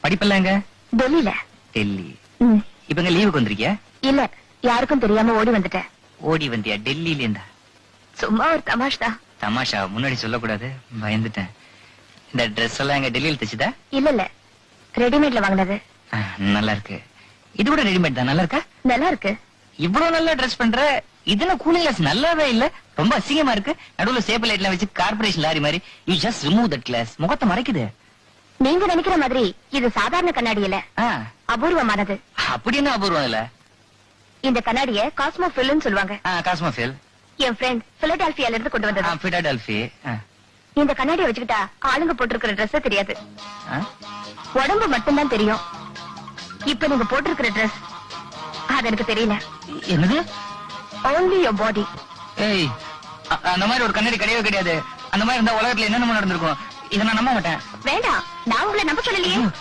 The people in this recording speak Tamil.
படிப்பெல்லாம் எங்க? டெல்லியில. டெல்லி. இப்ப எங்க லீவுக்கு வந்திருக்கியா? இல்ல, யாருக்கும் தெரியாம ஓடி வந்துட்டேன். ஓடி வந்தியா? டெல்லியில இருந்தா? சும்மா ஒரு தமாஷ் தான். தமாஷா? முன்னாடி சொல்லக்கூடாது, பயந்துட்டேன். இந்த ட்ரெஸ் எல்லாம் எங்க டெல்லியில தைச்சுதா? இல்ல இல்ல, ரெடிமேட்ல வாங்கினது. நல்லா இருக்கு. இது கூட ரெடிமேட் தான். நல்லா இருக்கா? நல்லா இருக்கு. இவ்வளவு நல்லா ட்ரெஸ் பண்ற. இதுல கூலிங் கிளாஸ் நல்லாவே இல்ல, ரொம்ப அசிங்கமா இருக்கு. நடுவுல சேப்பு லைட் எல்லாம் வச்சு கார்பரேஷன் லாரி மாதிரி. You just remove that glass. முகத்தை மறைக்குது. நீங்க நினைக்கிற மாதிரி இது சாதாரண கண்ணாடி இல்ல, அபூர்வமானது. அப்படி என்ன அபூர்வம் இல்ல? இந்த கண்ணாடிய காஸ்மோ ஃபில்னு சொல்லுவாங்க. காஸ்மோஃபில். என் ஃப்ரெண்ட் பிலடெல்பியால இருந்து கொண்டு வந்தது. பிலடெல்பி. இந்த கண்ணாடியை வச்சுக்கிட்டா ஆளுங்க போட்டிருக்கிற ட்ரெஸ் தெரியாது, உடம்பு மட்டும்தான் தெரியும். இப்ப நீங்க போட்டிருக்கிற ட்ரெஸ் அது எனக்கு தெரியல. என்னது? only your body. ஏய், அந்த மாதிரி ஒரு கண்ணாடி கிடையவே கிடையாது. அந்த மாதிரி இருந்தா உலகத்துல என்னென்ன நடந்திருக்கும். இதை நான் நம்ப மாட்டேன். வேண்டாம், நான் உங்களை நம்ப சொல்லலையே.